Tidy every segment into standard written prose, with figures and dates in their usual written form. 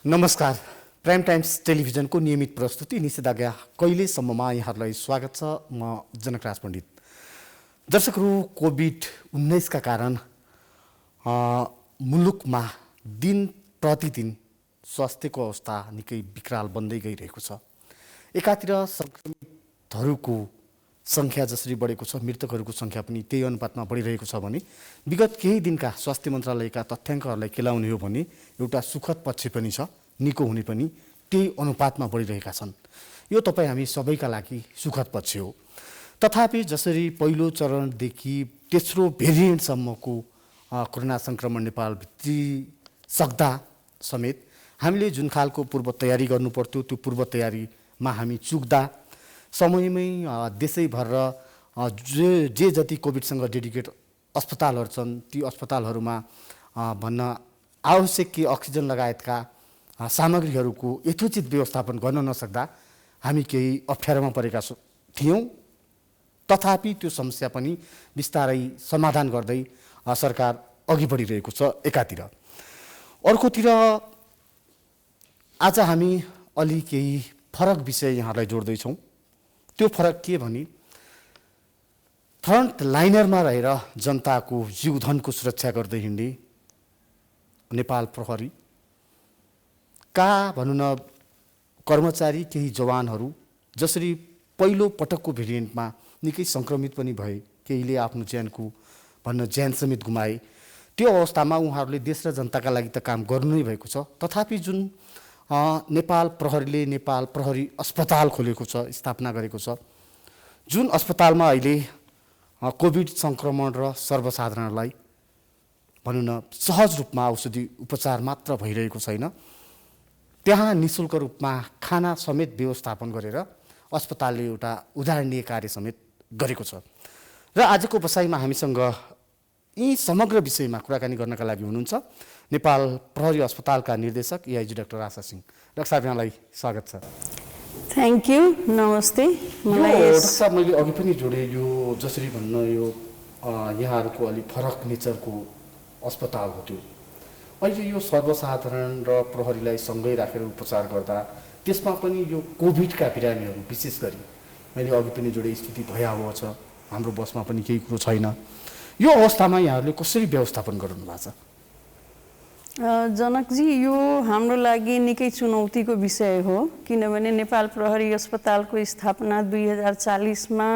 नमस्कार। Prime times टेलिभिजनको नियमित प्रस्तुति निषेधाज्ञा कहिलेसम्ममा यहाँहरूलाई स्वागत छ। म जनकराज पण्डित। दर्शकहरू, कोभिड-19 का कारण मुलुकमा दिन प्रतिदिन स्वास्थ्यको अवस्था निकै विकराल बन्दै गइरहेको छ। एकातिर सङ्क्रमितहरूको सङ्ख्या जसरी बढेको छ, मृतकहरूको सङ्ख्या पनि त्यही अनुपातमा बढिरहेको छ भने विगत केही दिनका स्वास्थ्य मन्त्रालयका तथ्याङ्कहरूलाई केलाउने हो भने एउटा सुखद पक्ष पनि छ, निको हुने पनि त्यही अनुपातमा बढिरहेका छन्। यो तपाईँ हामी सबैका लागि सुखद पक्ष हो। तथापि जसरी पहिलो चरणदेखि तेस्रो भेरिएन्टसम्मको कोरोना सङ्क्रमण नेपाल भित्रिसक्दा समेत हामीले जुन खालको पूर्व तयारी गर्नुपर्थ्यो, त्यो पूर्व तयारीमा हामी चुक्दा समयमै देशैभर जे जति कोभिडसँग डेडिकेट अस्पतालहरू छन्, ती अस्पतालहरूमा भन्न आवश्यक कि अक्सिजन लगायतका सामग्रीहरूको यथोचित व्यवस्थापन गर्न नसक्दा हामी केही अप्ठ्यारोमा परेका थियौँ। तथापि त्यो समस्या पनि बिस्तारै समाधान गर्दै सरकार अघि बढिरहेको छ एकातिर। अर्कोतिर आज हामी अलि केही फरक विषय यहाँलाई जोड्दैछौँ। त्यो फरक के भने फ्रन्ट लाइनरमा रहेर जनताको जीवधनको सुरक्षा गर्दै हिँड्ने नेपाल प्रहरी का भनौँ न कर्मचारी, केही जवानहरू जसरी पहिलो पटकको भेरिएन्टमा निकै सङ्क्रमित पनि भए, केहीले आफ्नो ज्यान समेत गुमाए। त्यो अवस्थामा उहाँहरूले देश र जनताका लागि त काम गर्नु नै भएको छ। तथापि जुन नेपाल प्रहरीले नेपाल प्रहरी अस्पताल खोलेको छ, स्थापना गरेको छ, जुन अस्पतालमा अहिले कोभिड सङ्क्रमण र सर्वसाधारणलाई भनौँ न सहज रूपमा औषधि उपचार मात्र भइरहेको छैन, त्यहाँ निःशुल्क रूपमा खाना समेत व्यवस्थापन गरेर अस्पतालले एउटा उदाहरणीय कार्य समेत गरेको छ। र आजको बसाइमा हामीसँग यी समग्र विषयमा कुराकानी गर्नका लागि हुनुहुन्छ नेपाल प्रहरी अस्पतालका निर्देशक एआइजी डाक्टर आशा सिंह। डाक्टर साहब, यहाँलाई स्वागत छ। थ्याङ्क यू, नमस्ते। डाक्टर साहब, मैले अघि पनि जोडेँ, यो जसरी भन्न यो यहाँहरूको अलिक फरक नेचरको अस्पताल हो। त्यो अहिले यो सर्वसाधारण र प्रहरीलाई सँगै राखेर उपचार गर्दा त्यसमा पनि यो कोभिडका बिरामीहरू विशेष गरी मैले अघि पनि जोडेँ, स्थिति भयावह छ, हाम्रो बसमा पनि केही कुरो छैन। यो अवस्थामा यहाँहरूले कसरी व्यवस्थापन गर्नु भएको छ? जनकजी, यो हाम्रो लागि निकै चुनौतीको विषय हो, किनभने नेपाल प्रहरी अस्पतालको स्थापना 2040मा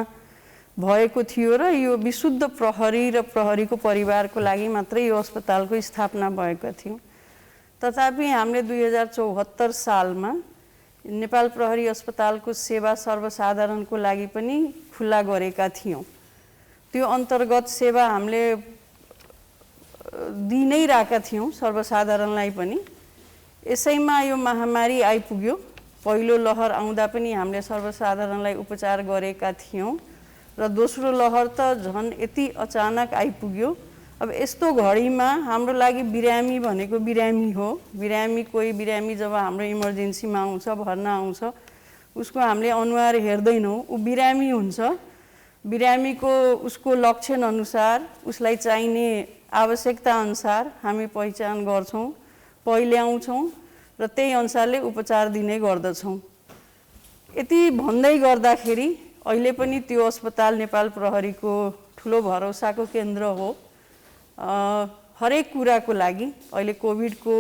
भएको थियो र यो विशुद्ध प्रहरी र प्रहरीको परिवारको लागि मात्रै यो अस्पतालको स्थापना भएको थियो। तथापि हामीले 2074 सालमा नेपाल प्रहरी अस्पतालको सेवा सर्वसाधारणको लागि पनि खुल्ला गरेका थियौँ। त्यो अन्तर्गत सेवा हामीले दिइ नै रहेका थियौँ सर्वसाधारणलाई पनि। यसैमा यो महामारी आइपुग्यो। पहिलो लहर आउँदा पनि हामीले सर्वसाधारणलाई उपचार गरेका थियौँ र दोस्रो लहर त झन् यति अचानक आइपुग्यो। अब यस्तो घडीमा हाम्रो लागि बिरामी भनेको बिरामी हो। कोही बिरामी जब हाम्रो इमर्जेन्सीमा आउँछ, भर्ना आउँछ, उसको हामीले अनुहार हेर्दैनौँ, ऊ बिरामी हुन्छ। बिरामीको उसको लक्षण अनुसार, उसलाई चाहिने आवश्यकता अनुसार हामी पहिचान गर्छौँ, पहिल्याउँछौँ र त्यही अनुसारले उपचार दिने गर्दछौँ। यति भन्दै गर्दाखेरि अहिले पनि त्यो अस्पताल नेपाल प्रहरीको ठुलो भरोसाको केन्द्र हो। हरेक कुराको लागि, अहिले कोभिडको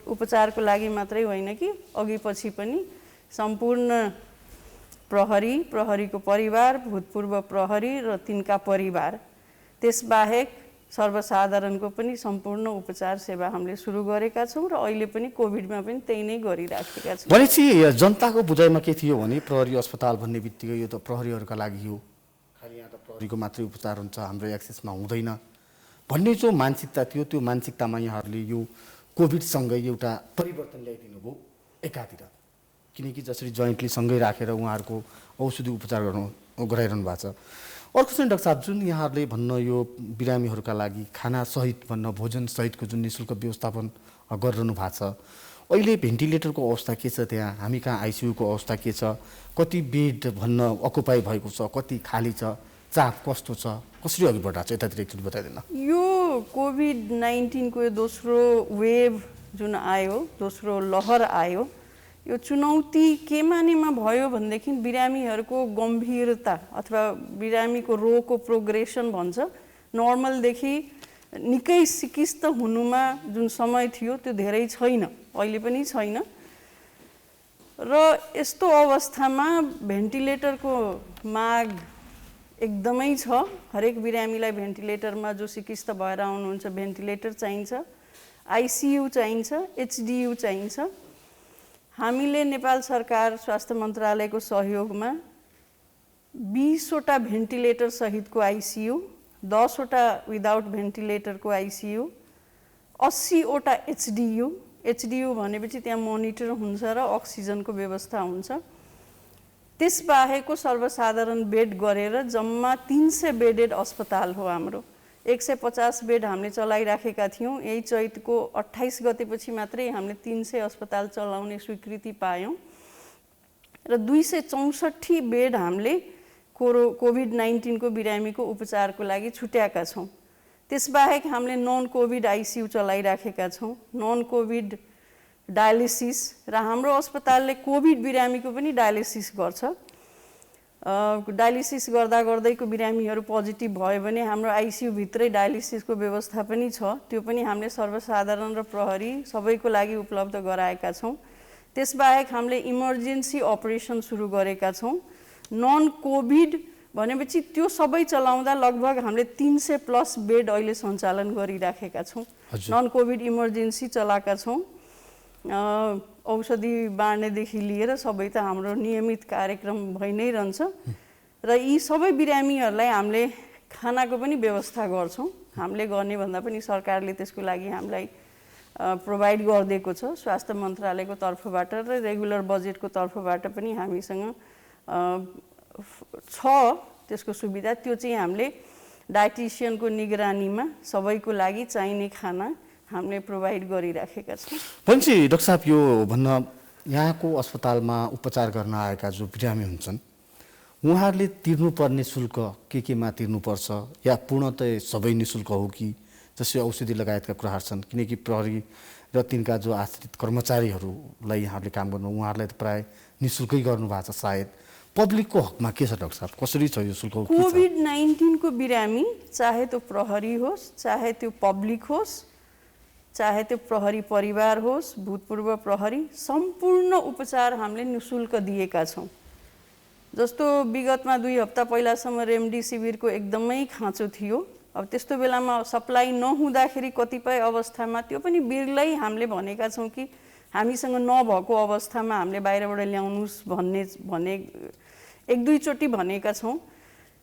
उपचारको लागि मात्रै होइन कि अघि पछि पनि सम्पूर्ण प्रहरी, प्रहरीको परिवार, भूतपूर्व प्रहरी र तिनका परिवार, त्यसबाहेक सर्वसाधारणको पनि सम्पूर्ण उपचार सेवा हामीले सुरु गरेका छौँ र अहिले पनि कोभिडमा पनि त्यही नै गरिराखेका छौँ। भनेपछि जनताको बुझाइमा के थियो भने प्रहरी अस्पताल भन्ने बित्तिकै यो त प्रहरीहरूका लागि हो, खालि यहाँ त प्रहरीको मात्रै उपचार हुन्छ, हाम्रो एक्सेसमा हुँदैन भन्ने जो मानसिकता थियो, त्यो मानसिकतामा यहाँहरूले यो कोभिडसँगै एउटा परिवर्तन ल्याइदिनु भयो एकातिर। किनकि जसरी जोइन्टली सँगै राखेर उहाँहरूको औषधि उपचार गराइरहनु भएको छ। अर्को चाहिँ डाक्टर साहब, जुन यहाँहरूले भन्न यो बिरामीहरूका लागि खानासहित भन्न भोजनसहितको जुन निःशुल्क व्यवस्थापन गरिरहनु भएको छ, अहिले भेन्टिलेटरको अवस्था के छ त्यहाँ? हामी कहाँ आइसियुको अवस्था के छ? कति बेड भन्न अकुपाई भएको छ, कति खाली छ, चाप कस्तो छ, कसरी अघि बढाएको छ, यतातिर एकचोटि बताइदिनु। यो कोभिड-19 को दोस्रो वेभ जुन आयो, दोस्रो लहर आयो, यो चुनौती के मानेमा भयो भनेदेखि बिरामीहरूको गम्भीरता अथवा बिरामीको रोगको प्रोग्रेसन भन्छ, नर्मलदेखि निकै सिकिस्त हुनुमा जुन समय थियो त्यो धेरै छैन, अहिले पनि छैन। र यस्तो अवस्थामा भेन्टिलेटरको माग एकदमै छ। हरेक बिरामीलाई भेन्टिलेटरमा जो सिकिस्त भएर आउनुहुन्छ भेन्टिलेटर चाहिन्छ, आइसियु चाहिन्छ, एचडियु चाहिन्छ। हामीले नेपाल सरकार स्वास्थ्य मन्त्रालयको सहयोगमा 20वटा भेन्टिलेटर सहितको आइसियु, 10वटा विदाउट भेन्टिलेटरको आइसियु, 80वटा एचडियु, एचडियु भनेपछि त्यहाँ मोनिटर हुन्छ र अक्सिजनको व्यवस्था हुन्छ। त्यसबाहेकको सर्वसाधारण बेड गरेर जम्मा 300 बेडेड अस्पताल हो हाम्रो। 150 बेड हामीले चलाइराखेका थियौँ। यही चैतको 28 गतेपछि मात्रै हामीले 300 अस्पताल चलाउने स्वीकृति पायौँ र 264 बेड हामीले कोभिड-19 को बिरामीको उपचारको लागि छुट्याएका छौँ। त्यसबाहेक हामीले नन कोभिड आइसियु चलाइराखेका छौँ, नन कोभिड डायलिसिस, र हाम्रो अस्पतालले कोभिड बिरामीको पनि डायलिसिस गर्छ। डायलिसिस गर्दा गर्दैको बिरामीहरू पोजिटिभ भयो भने हाम्रो आइसियु भित्रै डायलिसिसको व्यवस्था पनि छ, त्यो पनि हामीले सर्वसाधारण र प्रहरी सबैको लागि उपलब्ध गराएका छौँ। त्यसबाहेक हामीले इमर्जेन्सी अपरेसन सुरु गरेका छौँ। नन कोभिड भनेपछि त्यो सबै चलाउँदा लगभग हामीले 300+ बेड अहिले सञ्चालन गरिराखेका छौँ। नन कोभिड इमर्जेन्सी चलाएका छौँ। औषधि बाँड्नेदेखि लिएर सबै त हाम्रो नियमित कार्यक्रम भइ नै रहन्छ र यी सबै बिरामीहरूलाई हामीले खानाको पनि व्यवस्था गर्छौँ। हामीले गर्ने भन्दा पनि सरकारले त्यसको लागि हामीलाई प्रोभाइड गरिदिएको छ स्वास्थ्य मन्त्रालयको तर्फबाट र रेगुलर बजेटको तर्फबाट पनि हामीसँग छ त्यसको सुविधा। त्यो चाहिँ हामीले डायटिसियनको निगरानीमा सबैको लागि चाहिने खाना हामीले प्रोभाइड गरिराखेका छौँ। भनेपछि डाक्टर साहब यो भन्न यहाँको अस्पतालमा उपचार गर्न आएका जो बिरामी हुन्छन् उहाँहरूले तिर्नुपर्ने शुल्क केमा तिर्नुपर्छ या पूर्णतः सबै निःशुल्क हो कि, जस्तै औषधि लगायतका कुराहरू छन्, किनकि प्रहरी र तिनका जो आश्रित कर्मचारीहरूलाई यहाँहरूले काम गर्नु उहाँहरूलाई त प्राय निःशुल्कै गर्नुभएको छ। सायद पब्लिकको हकमा के छ डाक्टर साहब, कसरी छ यो शुल्क? कोभिड-19 को बिरामी चाहे त्यो प्रहरी होस्, चाहे त्यो पब्लिक होस्, चाहे त्यो प्रहरी परिवार होस्, भूतपूर्व प्रहरी, सम्पूर्ण उपचार हामीले निःशुल्क दिएका छौँ। जस्तो विगतमा 2 हप्ता पहिलासम्म रेमडेसिभिरको एकदमै खाँचो थियो। अब त्यस्तो बेलामा सप्लाई नहुँदाखेरि कतिपय अवस्थामा त्यो पनि बिरलै हामीले भनेका छौँ कि हामीसँग नभएको अवस्थामा हामीले बाहिरबाट ल्याउनुहोस् भन्ने 1-2 चोटि भनेका छौँ।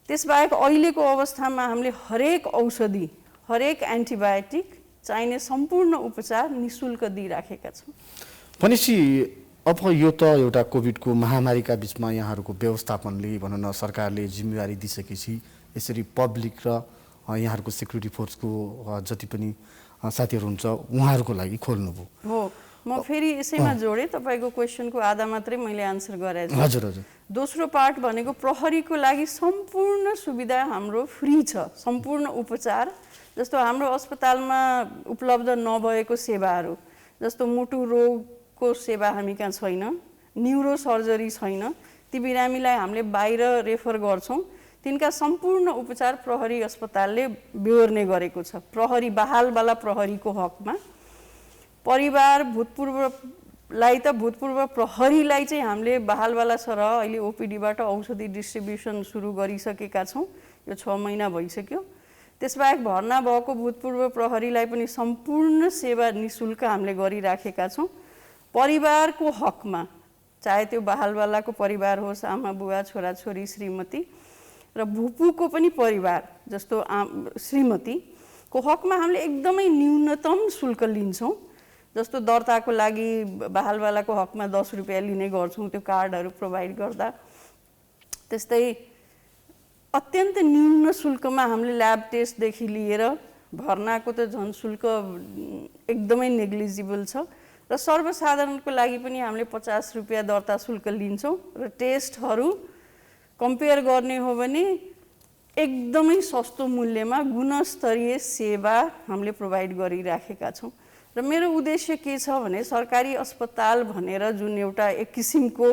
त्यसबाहेक अहिलेको अवस्थामा हामीले हरेक औषधि, हरेक एन्टिबायोटिक चाहिने सम्पूर्ण उपचार निःशुल्क दिइराखेका छौँ। भनेपछि अब यो त एउटा कोभिडको महामारीका बिचमा यहाँहरूको व्यवस्थापनले भनौँ न सरकारले जिम्मेवारी दिइसकेपछि यसरी पब्लिक र यहाँहरूको सेक्युरिटी फोर्सको जति पनि साथीहरू हुन्छ उहाँहरूको लागि खोल्नुभयो हो। म फेरि यसैमा जोडेँ, तपाईँको क्वेसनको आधा मात्रै मैले आन्सर गरेँ। हजुर हजुर। दोस्रो पार्ट भनेको प्रहरीको लागि सम्पूर्ण सुविधा हाम्रो फ्री छ, सम्पूर्ण उपचार। जस्तो हाम्रो अस्पतालमा उपलब्ध नभएको सेवाहरू, जस्तो मुटु रोगको सेवा हामी कहाँ छैन, न्युरो सर्जरी छैन, ती बिरामीलाई हामीले बाहिर रेफर गर्छौँ। तिनका सम्पूर्ण उपचार प्रहरी अस्पतालले बेहोर्ने गरेको छ। प्रहरी बहालवाला प्रहरीको हकमा परिवार भूतपूर्वलाई त भूतपूर्व प्रहरीलाई चाहिँ हामीले बहालवाला सरह अहिले ओपिडीबाट औषधि डिस्ट्रिब्युसन सुरु गरिसकेका छौँ। यो 6 महिना भइसक्यो। त्यसबाहेक भर्ना भएको भूतपूर्व प्रहरीलाई पनि सम्पूर्ण सेवा निःशुल्क हामीले गरिराखेका छौँ। परिवारको हकमा चाहे त्यो बहालवालाको परिवार होस्, आमा बुवा छोराछोरी श्रीमती र भूपूको पनि परिवार जस्तो श्रीमतीको हकमा हामीले एकदमै न्यूनतम शुल्क लिन्छौँ। जस्तो दर्ताको लागि बहालवालाको हकमा 10 रुपियाँ लिने गर्छौँ त्यो कार्डहरू प्रोभाइड गर्दा। त्यस्तै अत्यन्त न्यून शुल्कमा हामीले ल्याब टेस्टदेखि लिएर भर्नाको त झन् शुल्क एकदमै नेग्लिजिबल छ र सर्वसाधारणको लागि पनि हामीले 50 रुपियाँ दर्ता शुल्क लिन्छौँ र टेस्टहरू कम्पेयर गर्ने हो भने एकदमै सस्तो मूल्यमा गुणस्तरीय सेवा हामीले प्रोभाइड गरिराखेका छौँ र मेरो उद्देश्य के छ भने सरकारी अस्पताल भनेर जुन एउटा एक किसिमको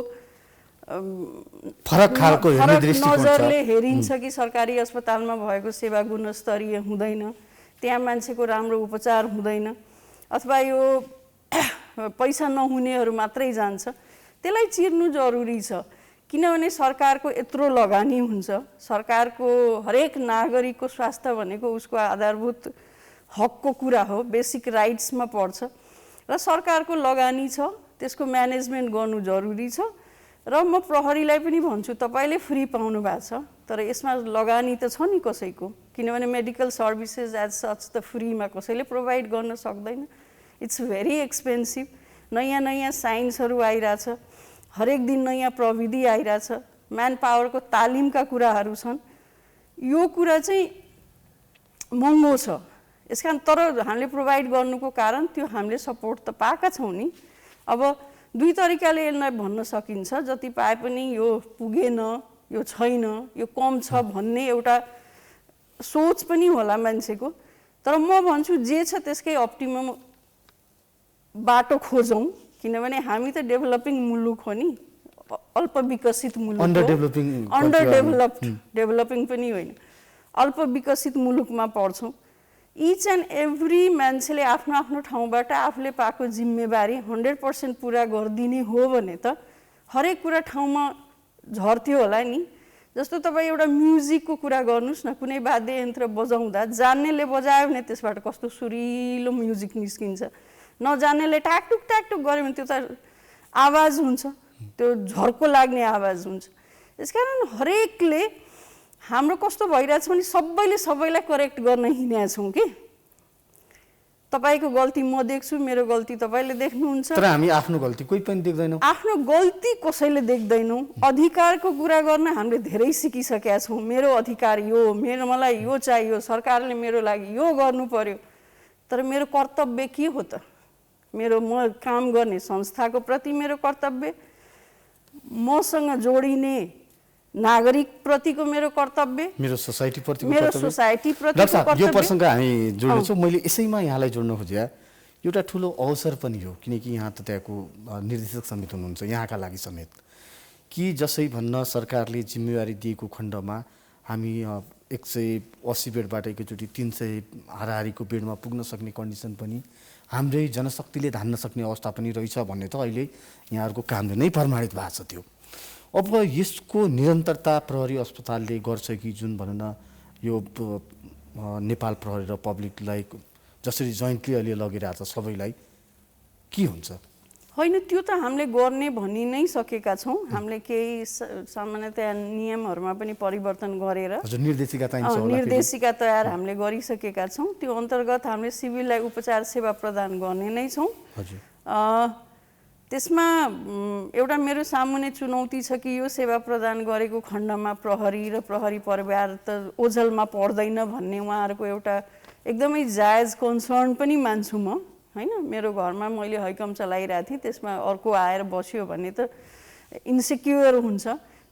फरक खालको हेर्ने फरक दृष्टिकोण छ। नजरले हेरिन्छ कि सरकारी अस्पतालमा भएको सेवा गुणस्तरीय हुँदैन, त्यहाँ मान्छेको राम्रो उपचार हुँदैन अथवा यो पैसा नहुनेहरू मात्रै जान्छ, त्यसलाई चिर्नु जरुरी छ। किनभने सरकारको यत्रो लगानी हुन्छ, सरकारको हरेक नागरिकको स्वास्थ्य भनेको उसको आधारभूत हकको कुरा हो, बेसिक राइट्समा पर्छ र सरकारको लगानी छ, त्यसको म्यानेजमेन्ट गर्नु जरुरी छ। र म प्रहरीलाई पनि भन्छु तपाईँले फ्री पाउनु भएको छ तर यसमा लगानी त छ नि कसैको, किनभने मेडिकल सर्भिसेस एज सच त फ्रीमा कसैले प्रोभाइड गर्न सक्दैन, इट्स भेरी एक्सपेन्सिभ। नयाँ नयाँ साइन्सहरू आइरहेछ, हरेक दिन नयाँ प्रविधि आइरहेछ, म्यान पावरको तालिमका कुराहरू छन्, यो कुरा चाहिँ महँगो छ। यस कारण तर हामीले प्रोभाइड गर्नुको कारण त्यो हामीले सपोर्ट त पाएका छौँ नि। अब दुई तरिकाले यसलाई भन्न सकिन्छ, जति पाए पनि यो पुगेन, यो छैन, यो कम छ भन्ने एउटा सोच पनि होला मान्छेको। तर म भन्छु जे छ त्यसकै अप्टिमम बाटो खोजौँ, किनभने हामी त डेभलपिङ मुलुक हो नि, अल्प विकसित मुलुक हो, डेभलपिङ पनि होइन, अल्प विकसित मुलुकमा पर्छौँ। इच एन्ड एभ्री मान्छेले आफ्नो आफ्नो ठाउँबाट आफूले पाएको जिम्मेवारी 100% पुरा गरिदिने हो भने त हरेक कुरा ठाउँमा झर्थ्यो होला नि। जस्तो तपाईँ एउटा म्युजिकको कुरा गर्नुहोस् न, कुनै वाद्ययन्त्र बजाउँदा जान्नेले बजायो भने त्यसबाट कस्तो सुरिलो म्युजिक निस्किन्छ, नजान्नेले टाकटुक टाकटुक गऱ्यो भने त्यो त आवाज हुन्छ, त्यो झर्को लाग्ने आवाज हुन्छ। यसकारण हरेकले हाम्रो कस्तो भइरहेछ भने सबैले सबैलाई करेक्ट गर्न हिँडेका छौँ कि तपाईँको गल्ती म देख्छु, मेरो गल्ती तपाईँले देख्नुहुन्छ, तर हामी आफ्नो गल्ती कोही पनि देख्दैनौँ, आफ्नो गल्ती कसैले देख्दैनौँ। अधिकारको कुरा गर्न हामीले धेरै सिकिसकेका छौँ, मेरो अधिकार यो, मलाई यो चाहियो, सरकारले मेरो लागि यो गर्नु पर्यो, तर मेरो कर्तव्य के हो त? म काम गर्ने संस्थाको प्रति मेरो कर्तव्य, मसँग जोडिने नागरिक प्रतिको मेरो कर्तव्य, मेरो सोसाइटी प्रतिको मेरो कर्तव्य। सोसाइटी प्रतिको डाक्टर साहब, यो कर्तव्य। प्रसङ्ग हामी जोड्नेछौँ। मैले यसैमा यहाँलाई जोड्न खोजेँ, एउटा ठुलो अवसर पनि हो, किनकि यहाँ त त्यहाँको निर्देशक समेत हुनुहुन्छ, यहाँका लागि समेत कि जसै भन्न सरकारले जिम्मेवारी दिएको खण्डमा हामी 180 बेडबाट एकैचोटि 300 हाराहारीको बेडमा पुग्न सक्ने कन्डिसन पनि हाम्रै जनशक्तिले धान्न सक्ने अवस्था पनि रहेछ भन्ने त अहिले यहाँहरूको कामले नै प्रमाणित भएको छ। त्यो अब यसको निरन्तरता प्रहरी अस्पतालले गर्छ कि जुन भनौँ न यो नेपाल प्रहरी र पब्लिकलाई जसरी जोइन्टली अहिले लगिरहेछ सबैलाई के हुन्छ? होइन, त्यो त हामीले गर्ने भनि नै सकेका छौँ। हामीले केही सामान्यतया नियमहरूमा पनि परिवर्तन गरेर निर्देशिका तयार हामीले गरिसकेका छौँ। त्यो अन्तर्गत हामीले सिभिललाई उपचार सेवा प्रदान गर्ने नै छौँ। त्यसमा एउटा मेरो सामुन्ने चुनौती छ कि यो सेवा प्रदान गरेको खण्डमा प्रहरी र प्रहरी परिवार त ओझलमा पर्दैन भन्ने उहाँहरूको एउटा एकदमै जायज कन्सर्न पनि मान्छु म, होइन। मेरो घरमा मैले हैकम चलाइरहेको थिएँ, त्यसमा अर्को आएर बस्यो भने त इन्सेक्युर हुन्छ,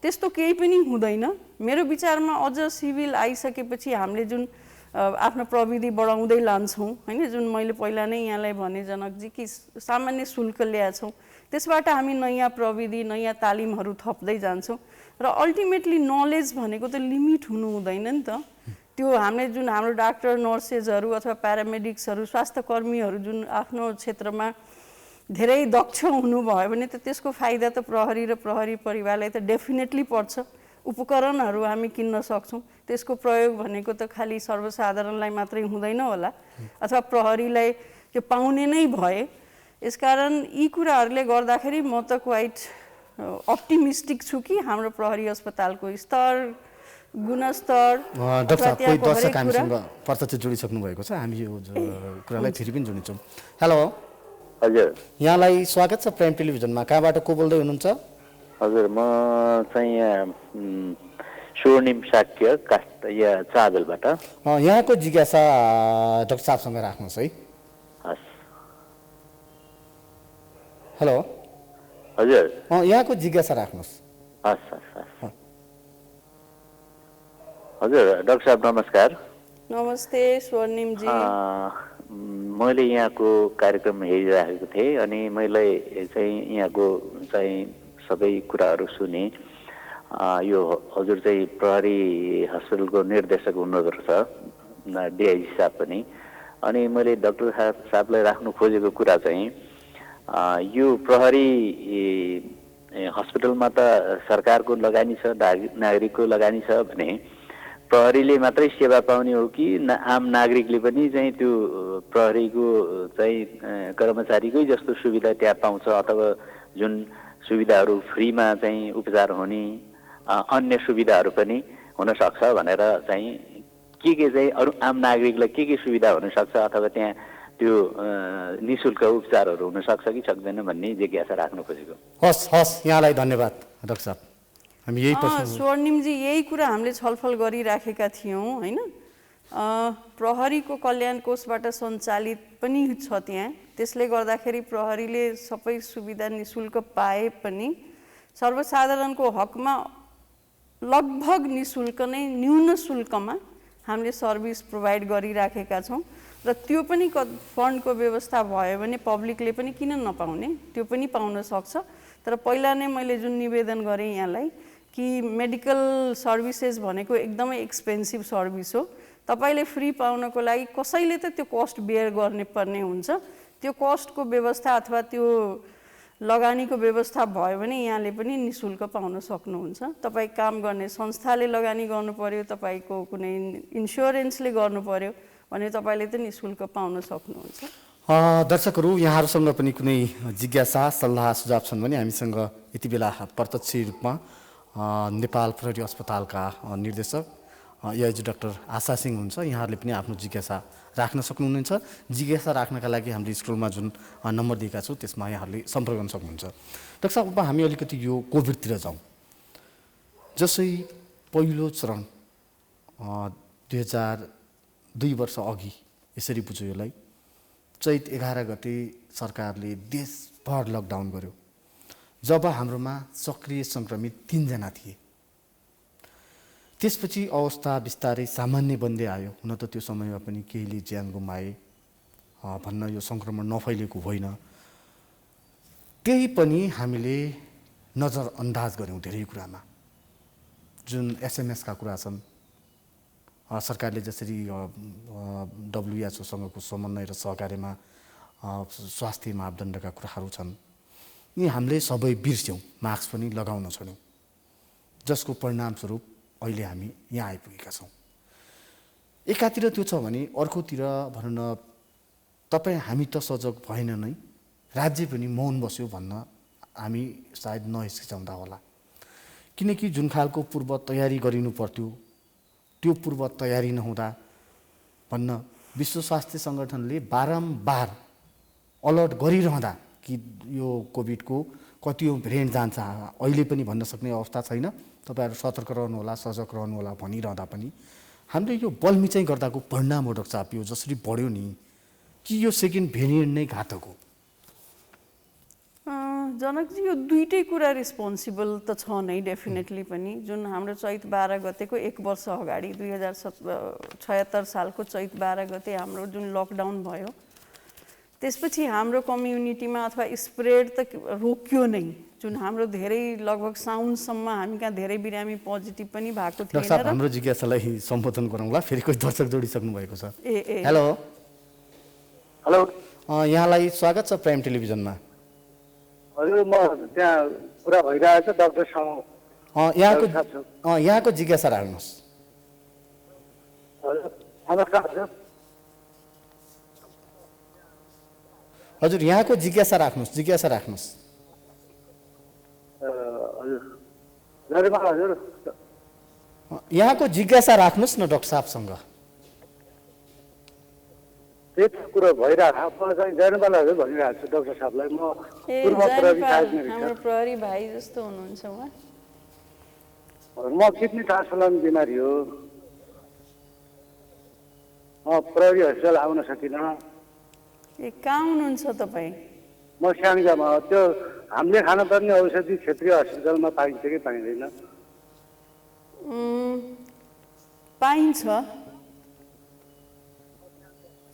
त्यस्तो केही पनि हुँदैन। मेरो विचारमा अझ सिभिल आइसकेपछि हामीले जुन आफ्नो प्रविधि बढाउँदै लान्छौँ, होइन, जुन मैले पहिला नै यहाँलाई भने जनकजी कि सामान्य शुल्क ल्याएछौँ, त्यसबाट हामी नयाँ प्रविधि नयाँ तालिमहरू थप्दै जान्छौँ र अल्टिमेटली नलेज भनेको त लिमिट हुनु हुँदैन नि त। त्यो हामीले जुन हाम्रो डाक्टर नर्सेसहरू अथवा प्यारामेडिक्सहरू स्वास्थ्यकर्मीहरू जुन आफ्नो क्षेत्रमा धेरै दक्ष हुनुभयो भने त त्यसको फाइदा त प्रहरी र प्रहरी परिवारलाई त डेफिनेटली पर्छ। उपकरणहरू हामी किन्न सक्छौँ, त्यसको प्रयोग भनेको त खालि सर्वसाधारणलाई मात्रै हुँदैन होला अथवा प्रहरीलाई त्यो पाउने नै भए। यसकारण यी कुराहरूले गर्दाखेरि म त क्वाइट अप्टिमिस्टिक छु कि हाम्रो प्रहरी अस्पतालको स्तर गुणस्तर। डाक्टर साहब, कोही दर्शक हामीसँग प्रत्यक्ष जोडिसक्नु भएको छ, हामी यो कुरालाई फेरि पनि जोड्नेछौँ। हेलो हजुर, यहाँलाई स्वागत छ प्राइम टेलिभिजनमा। कहाँबाट को बोल्दै हुनुहुन्छ? हजुर, म चाहिँ यहाँ स्वर्णिम शाक्य यहाँ चाबेलबाट। यहाँको जिज्ञासा डाक्टर साहबसँग राख्नुहोस् है। हस्। हेलो हजुर, यहाँको जिज्ञासा राख्नुहोस्। हस् हस् हस्। हजुर डाक्टर साहब नमस्कार। नमस्ते स्वर्णिमजी। मैले यहाँको कार्यक्रम हेरिरहेको थिएँ अनि मैले चाहिँ यहाँको चाहिँ सबै कुराहरू सुने। यो हजुर चाहिँ प्रहरी हस्पिटलको निर्देशक हुनुहुँदो रहेछ, डिआइजी साहब पनि। अनि मैले डाक्टर साहबलाई राख्नु खोजेको कुरा चाहिँ यो प्रहरी हस्पिटलमा त सरकारको लगानी छ, नागरिकको लगानी छ भने प्रहरीले मात्रै सेवा पाउने हो कि आम नागरिकले पनि चाहिँ त्यो प्रहरीको चाहिँ कर्मचारीकै जस्तो सुविधा त्यहाँ पाउँछ, अथवा जुन सुविधाहरू फ्रीमा चाहिँ उपचार हुने अन्य सुविधाहरू पनि हुन सक्छ भनेर चाहिँ के चाहिँ अरू आम नागरिकलाई के सुविधा हुन सक्छ, अथवा त्यहाँ त्यो निशुल्क उपचारहरू हुन सक्छ कि सक्दैन भन्ने जिज्ञासा राख्न खोजेको। हस् यहाँलाई धन्यवाद डाक्टर साहब। हामी यही स्वर्णिमजी यही कुरा हामीले छलफल गरिराखेका थियौँ होइन। प्रहरीको कल्याण कोषबाट सञ्चालित पनि छ त्यहाँ, त्यसले गर्दाखेरि प्रहरीले सबै सुविधा निशुल्क पाए पनि सर्वसाधारणको हकमा लगभग निशुल्क नै न्यून शुल्कमा हामीले सर्भिस प्रोभाइड गरिराखेका छौँ र त्यो पनि फन्डको व्यवस्था भयो भने पब्लिकले पनि किन नपाउने, त्यो पनि पाउन सक्छ। तर पहिला नै मैले जुन निवेदन गरेँ यहाँलाई कि मेडिकल सर्भिसेस भनेको एकदमै एक्सपेन्सिभ सर्भिस हो। तपाईँले फ्री पाउनको लागि कसैले त त्यो कस्ट बेयर गर्ने पर्ने हुन्छ। त्यो कस्टको व्यवस्था अथवा त्यो लगानीको व्यवस्था भयो भने यहाँले पनि निशुल्क पाउन सक्नुहुन्छ। तपाईँ काम गर्ने संस्थाले लगानी गर्नु पर्यो, तपाईँको कुनै इन्स्योरेन्सले गर्नु पर्यो भने तपाईँले त निशुल्क पाउन सक्नुहुन्छ। दर्शकहरू यहाँहरूसँग पनि कुनै जिज्ञासा सल्लाह सुझाव छन् भने हामीसँग यति बेला प्रत्यक्ष रूपमा नेपाल प्रहरी अस्पतालका निर्देशक एआइजी डाक्टर आशा सिंह हुन्छ। यहाँहरूले पनि आफ्नो जिज्ञासा राख्न सक्नुहुनेछ। जिज्ञासा राख्नका लागि हामीले स्क्रोलमा जुन नम्बर दिएका छौँ त्यसमा यहाँहरूले सम्पर्क गर्न सक्नुहुन्छ। डाक्टर साहब, अब हामी अलिकति यो कोभिडतिर जाउँ। जसै पहिलो चरण 2002 वर्ष अघि यसरी बुझ्यो यसलाई, चैत 11 गते सरकारले देशभर लकडाउन गर्यो, जब हाम्रोमा सक्रिय सङ्क्रमित 3 जना थिए। त्यसपछि अवस्था बिस्तारै सामान्य बन्दै आयो। हुन त त्यो समयमा पनि केहीले ज्यान गुमाए, भन्न यो सङ्क्रमण नफैलिएको होइन। त्यही पनि हामीले नजरअन्दाज गऱ्यौँ धेरै कुरामा। जुन एसएमएसका कुरा छन्, सरकारले जसरी डब्लुएचओसँगको समन्वय र सहकार्यमा स्वास्थ्य मापदण्डका कुराहरू छन्, यी हामीले सबै बिर्स्यौँ, मास्क पनि लगाउन छोड्यौँ, जसको परिणामस्वरूप अहिले हामी यहाँ आइपुगेका छौँ। एकातिर त्यो छ भने अर्कोतिर भनौँ न, तपाईँ हामी त सजग भएन नै, राज्य पनि मौन बस्यो भन्न हामी सायद नहिचकिचाउँदा होला। किनकि जुन खालको पूर्व तयारी गरिनु पर्थ्यो त्यो पूर्व तयारी नहुँदा भन्न विश्व स्वास्थ्य सङ्गठनले बारम्बार अलर्ट गरिरहँदा कि यो कोभिडको कतिौँ भेरिएन्ट जान्छ, अहिले पनि भन्न सक्ने अवस्था छैन, तपाईँहरू सतर्क रहनुहोला, सजग रहनुहोला भनिरहँदा पनि हामीले यो बलमिचाइ गर्दाको परिणाम हो डाक्टर साहब, यो जसरी बढ्यो नि, कि यो सेकेन्ड भेरिएन्ट नै घातक हो? जनकजी, यो दुईटै कुरा रिस्पोन्सिबल त छ नै डेफिनेटली पनि। जुन हाम्रो चैत 12 गतेको 1 वर्ष अगाडि 2076 सालको चैत 12 गते हाम्रो जुन लकडाउन भयो, त्यसपछि हाम्रो कम्युनिटीमा अथवा स्प्रेड त रोक्यो नै। जुन हाम्रो धेरै लगभग साउनसम्म हामी कहाँ धेरै बिरामी पोजिटिभ पनि भएको थिएन। डाक्टर साहब, हाम्रो जिज्ञासालाई सम्बोधन गरौँला, फेरि कोही दर्शक जोडिसक्नु भएको छ। हेलो हेलो, यहाँलाई स्वागत छ प्राइम टेलिभिजनमा। हजुर, म त्यहाँ कुरा भइरहेको छ डाक्टरसँग। यहाँको जिज्ञासा राख्नुहोस्। हजुर नमस्कार। हजुर हजुर, यहाँको जिज्ञासा राख्नुहोस्, जिज्ञासा राख्नुहोस्। हजुर धन्यवाद। हजुर यहाँको जिज्ञासा राख्नुहोस् न डाक्टर साहबसँग। त्यही कुरो भइरहेको छ। म चाहिँ जयनपाल हजुर भनिरहेको छु डाक्टर साहबलाई। म पूर्व प्रहरी हाम्रो प्रहरी भाइ जस्तो हुनुहुन्छ उहाँ। म किडनी ट्रान्सप्लान्ट बिमारी हो। म प्रहरी हस्पिटल आउन सकिनँ। कहाँ हुनुहुन्छ तपाईँ? म स्याङ्जामा। त्यो हामीले खानुपर्ने औषधि क्षेत्रीय हस्पिटलमा पाइन्छ कि पाइँदैन? पाइन्छ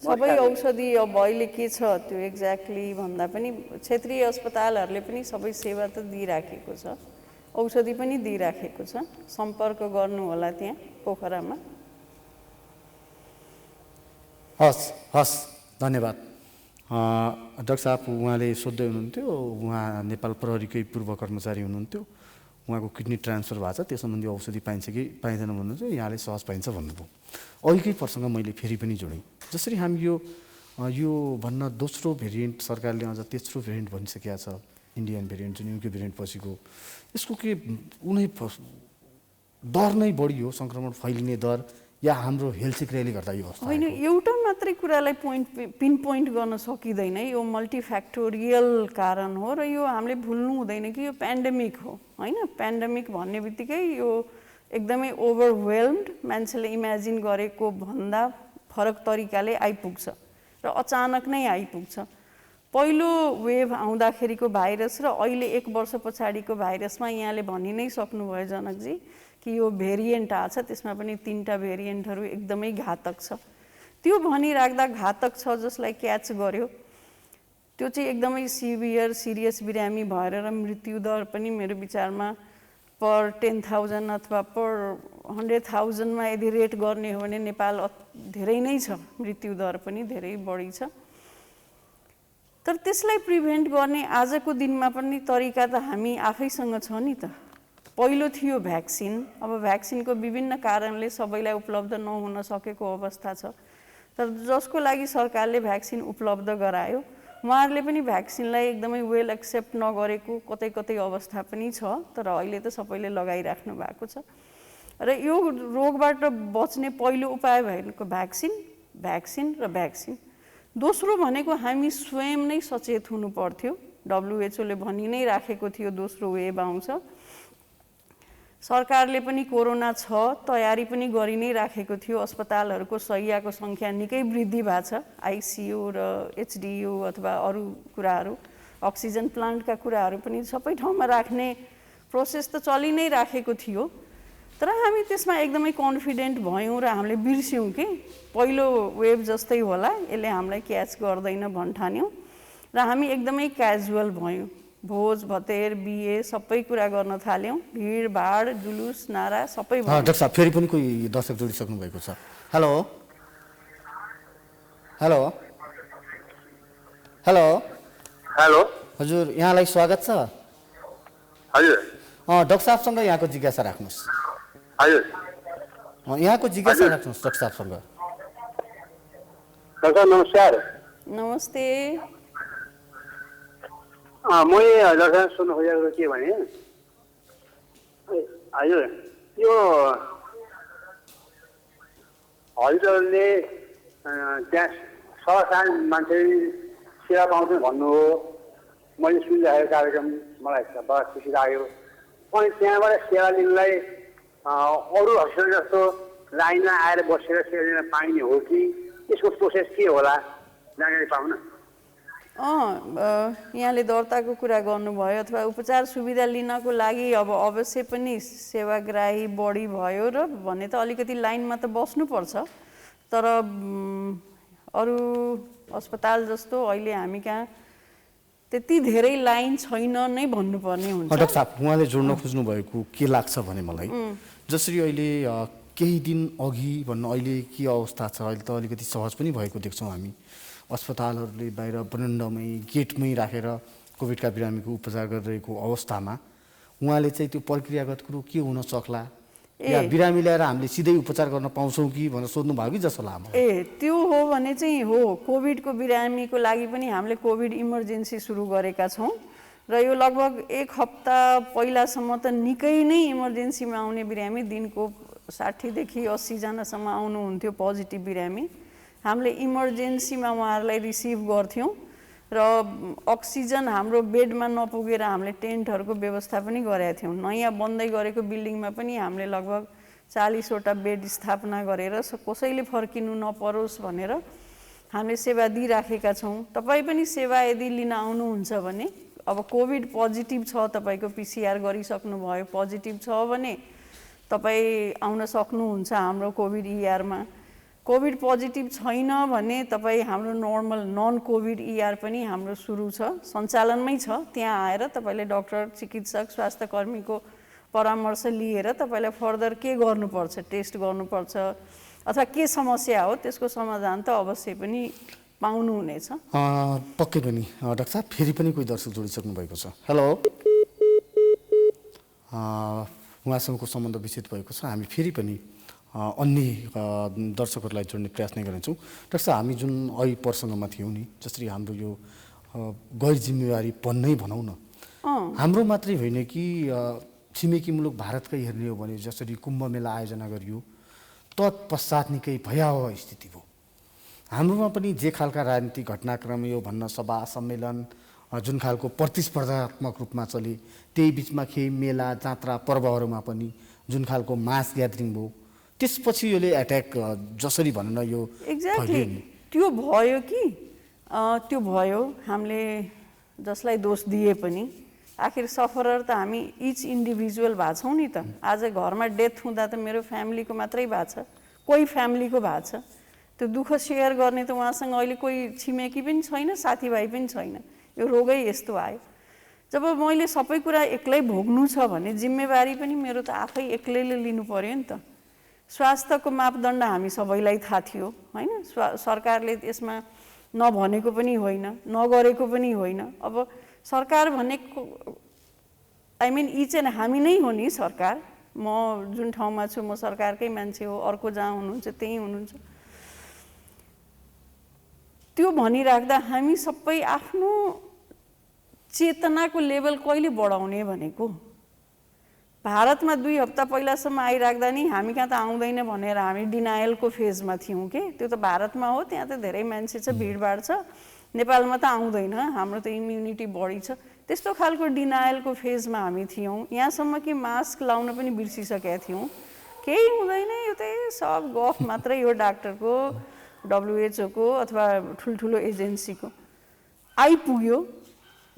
सबै औषधि। अब अहिले के छ त्यो एक्ज्याक्टली भन्दा पनि क्षेत्रीय अस्पतालहरूले पनि सबै सेवा त दिइराखेको छ, औषधि पनि दिइराखेको छ। सम्पर्क गर्नु होला त्यहाँ पोखरामा। हस् हस्, धन्यवाद। डाक्टर साहब, उहाँले सोध्दै हुनुहुन्थ्यो, उहाँ नेपाल प्रहरीकै पूर्व कर्मचारी हुनुहुन्थ्यो, उहाँको किडनी ट्रान्सफर भएको छ, त्यस सम्बन्धी औषधि पाइन्छ कि पाइँदैन भन्नुहुन्छ, यहाँले सहज पाइन्छ भन्नुभयो। अघिकै प्रसङ्ग मैले फेरि पनि जोडेँ, जसरी हामी यो भन्न दोस्रो भेरिएन्ट सरकारले अझ तेस्रो भेरिएन्ट भनिसकेका छ, इन्डियन भेरिएन्ट जुन युके भेरिएन्ट पछिको, यसको के कुनै डर नै बढी हो, सङ्क्रमण फैलिने दर, या हाम्रो हेल्थ सिक्रेले गर्दा यो अवस्था? होइन, एउटा मात्रै कुरालाई पिन पोइन्ट गर्न सकिँदैन, यो मल्टिफ्याक्टोरियल कारण हो र यो हामीले भुल्नु हुँदैन कि यो पेन्डेमिक हो होइन। पेन्डेमिक भन्ने बित्तिकै यो एकदमै ओभरवेल्म्ड, मान्छेले इमेजिन गरेको भन्दा फरक तरिकाले आइपुग्छ र अचानक नै आइपुग्छ। पहिलो वेभ आउँदाखेरिको भाइरस र अहिले 1 वर्ष पछाडिको भाइरसमा यहाँले भनि नै सक्नुभयो जनकजी कि यो भेरिएन्ट आछ, त्यसमा पनि 3टा भेरिएन्टहरू एकदमै घातक छ। त्यो भनिराख्दा घातक छ जसलाई क्याच गर्यो त्यो चाहिँ एकदमै सिरियस बिरामी भएर र मृत्युदर पनि मेरो विचारमा पर 10,000 अथवा पर 100,000मा यदि रेट गर्ने हो भने नेपाल धेरै नै छ, मृत्युदर पनि धेरै बढी छ। तर त्यसलाई प्रिभेन्ट गर्ने आजको दिनमा पनि तरिका त हामी आफैसँग छ नि त। पहिलो थियो भ्याक्सिन, अब भ्याक्सिनको विभिन्न कारणले सबैलाई उपलब्ध नहुन सकेको अवस्था छ, तर जसको लागि सरकारले भ्याक्सिन उपलब्ध गरायो उहाँहरूले पनि भ्याक्सिनलाई एकदमै वेल एक्सेप्ट नगरेको कतै कतै अवस्था पनि छ, तर अहिले त सबैले लगाइराख्नु भएको छ। र यो रोगबाट बच्ने पहिलो उपाय भनेको भ्याक्सिन र भ्याक्सिन। दोस्रो भनेको हामी स्वयं नै सचेत हुनु पर्थ्यो। WHO ले भनि नै राखेको थियो दोस्रो वेभ आउँछ, सरकारले पनि कोरोना छ तयारी पनि गरि नै राखेको थियो। अस्पतालहरूको शय्याको सङ्ख्या निकै वृद्धि भएको छ, ICU र HDU अथवा अरू कुराहरू, अक्सिजन प्लान्टका कुराहरू पनि सबै ठाउँमा राख्ने प्रोसेस त चलि नै राखेको थियो। तर हामी त्यसमा एकदमै कन्फिडेन्ट भयौँ र हामीले बिर्स्यौँ कि पहिलो वेभ जस्तै होला, यसले हामीलाई क्याच गर्दैन भन्ठान्यौँ र हामी एकदमै क्याजुअल भयौँ। भोज भतेर बिहे सबै कुरा गर्न थाल्यौँ, भिडभाड जुलुस नारा सबै। डाक्टर साहब, फेरि पनि कोही दर्शक जोडिसक्नु भएको छ। हेलो हेलो हेलो हेलो, हजुर, यहाँलाई स्वागत छ। हजुर डाक्टर साहबसँग यहाँको जिज्ञासा राख्नुहोस्। हजुर, यहाँको जिज्ञासा राख्नुहोस् डाक्टर साहबसँग। डाक्टर नमस्कार। नमस्ते। मैले डाक्टर सोध्नु खोजेको के भने, हजुर यो हजुरहरूले त्यहाँ सर्वसाधारण मान्छे सेवा पाउँछ भन्नु हो, मैले सुनिरहेको कार्यक्रम मलाई बडा खुसी लाग्यो। अनि त्यहाँबाट सेवा लिनलाई अरू हस्पिटल जस्तो लाइनमा आएर बसेर सेवा लिन पाइने हो कि यसको प्रोसेस के होला, जानकारी पाउन। यहाँले दर्ताको कुरा गर्नुभयो अथवा उपचार सुविधा लिनको लागि अब अवश्य पनि सेवाग्राही बढी भयो र भने त अलिकति लाइनमा त बस्नुपर्छ, तर अरू अस्पताल जस्तो अहिले हामी कहाँ त्यति धेरै लाइन छैन नै भन्नुपर्ने हुन्छ। डाक्टर साहब, उहाँले जोड्न खोज्नु भएको के लाग्छ भने मलाई, जसरी अहिले केही दिन अघि भन्नु अहिले के अवस्था छ, अहिले त अलिकति सहज पनि भएको देख्छौँ हामी। अस्पतालहरूले बाहिर बरन्डामै गेटमै राखेर कोभिडका बिरामीको उपचार गरिरहेको अवस्थामा उहाँले चाहिँ त्यो प्रक्रियागत कुरो के हुन सक्ला, या बिरामी ल्याएर हामीले सिधै उपचार गर्न पाउँछौँ कि भनेर सोध्नु भयो कि जस्तो लाग्यो। त्यो हो भने चाहिँ हो, कोभिडको बिरामीको लागि पनि हामीले कोभिड इमर्जेन्सी सुरु गरेका छौँ र यो लगभग 1 हप्ता पहिलासम्म त निकै नै इमर्जेन्सीमा आउने बिरामी दिनको 60देखि 80जनासम्म आउनुहुन्थ्यो पोजिटिभ बिरामी। हामीले इमर्जेन्सीमा उहाँहरूलाई रिसिभ गर्थ्यौँ र अक्सिजन हाम्रो बेडमा नपुगेर हामीले टेन्टहरूको व्यवस्था पनि गरेका थियौँ। नयाँ बन्दै गरेको बिल्डिङमा पनि हामीले लगभग 40वटा बेड स्थापना गरेर कसैले फर्किनु नपरोस् भनेर हामीले सेवा दिइराखेका छौँ। तपाईँ पनि सेवा यदि लिन आउनुहुन्छ भने, अब कोभिड पोजिटिभ छ, तपाईँको PCR गरिसक्नुभयो, पोजिटिभ छ भने तपाईँ आउन सक्नुहुन्छ हाम्रो कोभिड इआरमा। कोभिड पोजिटिभ छैन भने तपाईँ हाम्रो नर्मल नन कोभिड इआर पनि हाम्रो सुरु छ, सञ्चालनमै छ। त्यहाँ आएर तपाईँले डाक्टर, चिकित्सक, स्वास्थ्य कर्मीको परामर्श लिएर तपाईँलाई फर्दर के गर्नुपर्छ, टेस्ट गर्नुपर्छ अथवा के समस्या हो त्यसको समाधान त अवश्य पनि पाउनुहुनेछ। पक्कै पनि डाक्टर साहब, फेरि पनि कोही दर्शक जोडिसक्नु भएको छ। हेलो, उहाँसँगको सम्बन्ध विच्छेद भएको छ। हामी फेरि पनि अन्य दर्शकहरूलाई जोड्ने प्रयास नै गर्नेछौँ। डाक्टर साहब, हामी जुन अहिले प्रसङ्गमा थियौँ नि, जसरी हाम्रो यो गैर जिम्मेवारी भन्नै भनौँ न, हाम्रो मात्रै होइन कि छिमेकी मुलुक भारतकै हेर्ने हो भने जसरी कुम्भ मेला आयोजना गरियो तत्पश्चात निकै भयावह स्थिति भयो। हाम्रोमा पनि जे खालका राजनीतिक घटनाक्रम यो भन्न सभा सम्मेलन जुन खालको प्रतिस्पर्धात्मक रूपमा चले, त्यही बिचमा केही मेला जात्रा पर्वहरूमा पनि जुन खालको मास ग्यादरिङ भयो, त्यसपछि यसले एट्याक जसरी भनौँ न यो एक्ज्याक्टली त्यो भयो कि त्यो भयो। हामीले जसलाई दोष दिए पनि आखिर सफरर त हामी इच इन्डिभिजुअल भएको छौँ नि त। आज घरमा डेथ हुँदा त मेरो फ्यामिलीको मात्रै भएको छ, कोही फ्यामिलीको भएको छ। त्यो दुःख सेयर गर्ने त उहाँसँग अहिले कोही छिमेकी पनि छैन, साथीभाइ पनि छैन। यो रोगै यस्तो आयो। जब मैले सबै कुरा एक्लै भोग्नु छ भने जिम्मेवारी पनि मेरो त आफै एक्लैले लिनु पर्यो नि त। स्वास्थ्यको मापदण्ड हामी सबैलाई थाहा थियो होइन, सरकारले यसमा नभनेको पनि होइन, नगरेको पनि होइन। अब सरकार भनेको आई मिन इच एन्ड हामी नै हो नि सरकार। म जुन ठाउँमा छु म सरकारकै मान्छे हो, अर्को जहाँ हुनुहुन्छ त्यहीँ हुनुहुन्छ। त्यो भनिराख्दा हामी सबै आफ्नो चेतनाको लेभल कहिले बढाउने भनेको, भारतमा 2 हप्ता पहिलासम्म आइराख्दा नि हामी कहाँ त आउँदैन भनेर हामी डिनायलको फेजमा थियौँ के। त्यो त भारतमा हो, त्यहाँ त धेरै मान्छे छ, भिडभाड छ। नेपालमा त आउँदैन, हाम्रो त इम्युनिटी बढी छ। त्यस्तो खालको डिनायलको फेजमा हामी थियौँ। यहाँसम्म कि मास्क लाउन पनि बिर्सिसकेका थियौँ। केही हुँदैन, यो त सब गफ मात्रै हो डाक्टरको, WHO को अथवा ठुल्ठुलो एजेन्सीको। आइपुग्यो,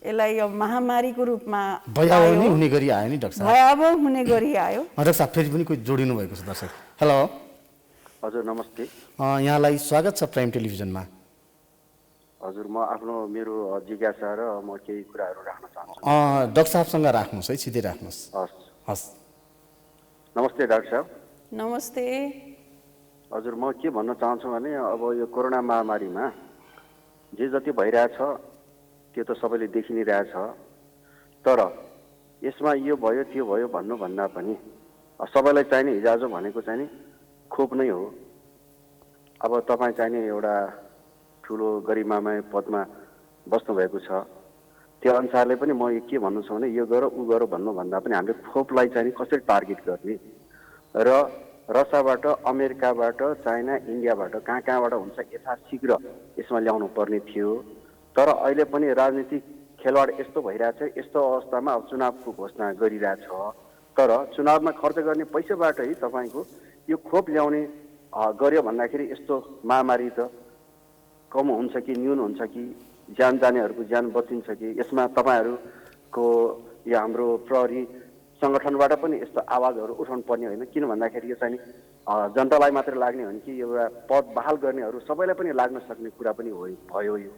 यसलाई अब महामारीको रूपमा भयावह नै हुने गरी आयो नि डाक्टर साहब। भयावह हुने गरी आयो। डाक्टर साहब, फेरि पनि कोही जोडिनु भएको छ दर्शक। हेलो, हजुर नमस्ते। यहाँलाई स्वागत छ प्राइम टेलिभिजनमा। हजुर, म आफ्नो मेरो जिज्ञासा र म केही कुराहरू राख्न चाहन्छु। डाक्टर साहबसँग राख्नुहोस् है, सिधै राख्नुहोस्। हस् हस्। नमस्ते डाक्टर साहब। नमस्ते। हजुर, म के भन्न चाहन्छु भने अब यो कोरोना महामारीमा जे जति भइरहेछ त्यो त सबैले देखि नै रहेछ। तर यसमा यो भयो त्यो भयो भन्नुभन्दा पनि सबैलाई चाहिने हिजोआज भनेको चाहिँ खोप नै हो। अब तपाईँ चाहिने एउटा ठुलो गरिमामय पदमा बस्नुभएको छ, त्यो अनुसारले पनि म के भन्नु छ भने यो गर ऊ गर भन्नुभन्दा पनि हामीले खोपलाई चाहिँ कसरी टार्गेट गर्ने र रसियाबाट, अमेरिकाबाट, चाइना, इन्डियाबाट कहाँबाट हुन्छ यथाशीघ्र यसमा ल्याउनु पर्ने थियो। तर अहिले पनि राजनीतिक खेलवाड यस्तो भइरहेछ, यस्तो अवस्थामा अब चुनावको घोषणा गरिरहेछ। तर चुनावमा खर्च गर्ने पैसाबाटै तपाईँको यो खोप ल्याउने गर्यो भन्दाखेरि यस्तो महामारी त कम हुन्छ कि न्यून हुन्छ कि ज्यान जानेहरूको ज्यान बचिन्छ कि यसमा तपाईँहरूको यो हाम्रो प्रहरी सङ्गठनबाट पनि यस्तो आवाजहरू उठाउनु पर्ने होइन। किन भन्दाखेरि यो चाहिँ जनतालाई मात्रै लाग्ने हो कि एउटा पद बहाल गर्नेहरू सबैलाई पनि लाग्न सक्ने कुरा पनि भयो यो।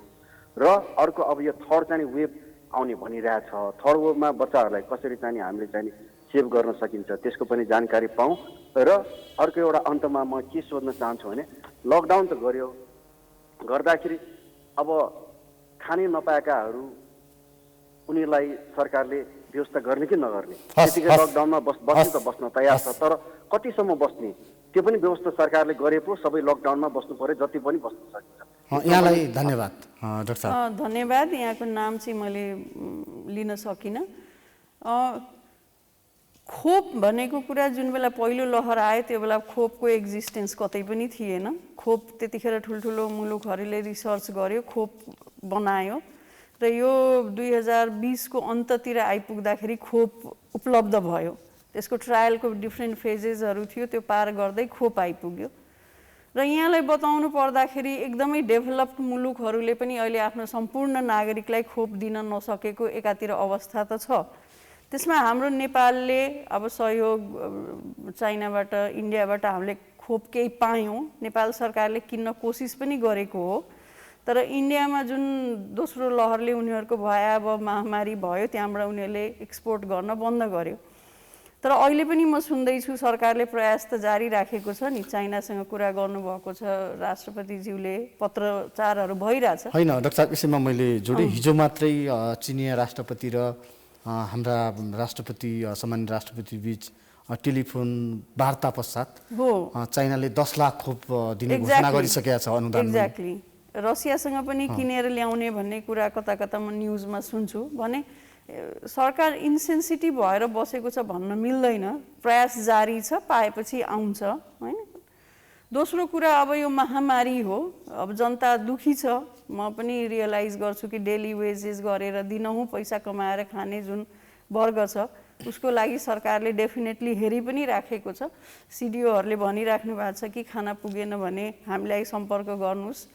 र अर्को अब यो थर्ड चाहिँ वेभ आउने भनिरहेछ। थर्ड वेभमा बच्चाहरूलाई कसरी चाहिँ हामीले चाहिँ सेभ गर्न सकिन्छ त्यसको पनि जानकारी पाऊँ। र अर्को एउटा अन्तमा म के सोध्न चाहन्छु भने लकडाउन त गर्यो, गर्दाखेरि अब खाने नपाएकाहरू उनीहरूलाई सरकारले व्यवस्था गर्ने कि नगर्ने? त्यतिकै लकडाउनमा बस्नु त बस्न तयार छ, तर कतिसम्म बस्ने त्यो पनि व्यवस्था सरकारले गरे पो सबै लकडाउनमा बस्नु पर्यो, जति पनि बस्न सकिन्छ। यहाँलाई धन्यवाद डाक्टर साहब। धन्यवाद। यहाँको नाम चाहिँ मैले लिन सकिनँ। खोप भनेको कुरा जुन बेला पहिलो लहर आयो त्यो बेला खोपको एक्जिस्टेन्स कतै पनि थिएन। खोप त्यतिखेर ठुल्ठुलो मुलुकहरूले रिसर्च गर्यो, खोप बनायो र यो 2020 को अन्ततिर आइपुग्दाखेरि खोप उपलब्ध भयो। त्यसको ट्रायलको डिफ्रेन्ट फेजेसहरू थियो, त्यो पार गर्दै खोप आइपुग्यो। र यहाँलाई बताउनु पर्दाखेरि एकदमै डेभलप्ड मुलुकहरूले पनि अहिले आफ्नो सम्पूर्ण नागरिकलाई खोप दिन नसकेको एकातिर अवस्था त छ। त्यसमा हाम्रो नेपालले अब सहयोग चाइनाबाट इन्डियाबाट हामीले खोप केही पायौँ, नेपाल सरकारले किन्न कोसिस पनि गरेको हो, तर इन्डियामा जुन दोस्रो लहरले उनीहरूको भयावह महामारी भयो त्यहाँबाट उनीहरूले एक्सपोर्ट गर्न बन्द गर्यो। तर अहिले पनि म सुन्दैछु सरकारले प्रयास त जारी राखेको छ नि, चाइनासँग कुरा गर्नुभएको छ राष्ट्रपतिज्यूले, पत्रचारहरू भइरहेछ। होइन डाक्टर साहब, यसैमा मैले जोडेँ, हिजो मात्रै चिनिया राष्ट्रपति र हाम्रा राष्ट्रपति सामान्य राष्ट्रपति बीच टेलिफोन वार्ता पश्चात हो चाइनाले 10 लाख खोप दिने घोषणा गरिसकेका छ अनुदान। एक्ज्याक्टली, रसियासँग पनि किनेर ल्याउने भन्ने कुरा कता कता म न्युजमा सुन्छु। भने सरकार इन्सेन्सिटिभ भएर बसेको छ भन्न मिल्दैन, प्रयास जारी छ, पाएपछि आउँछ होइन। दोस्रो कुरा, अब यो महामारी हो, अब जनता दुखी छ, म पनि रियलाइज गर्छु कि डेली वेजेस गरेर दिनहुँ पैसा कमाएर खाने जुन वर्ग छ उसको लागि सरकारले डेफिनेटली हेरि पनि राखेको छ। सिडिओहरूले भनिराख्नु भएको छ कि खाना पुगेन भने हामीलाई सम्पर्क गर्नुहोस्।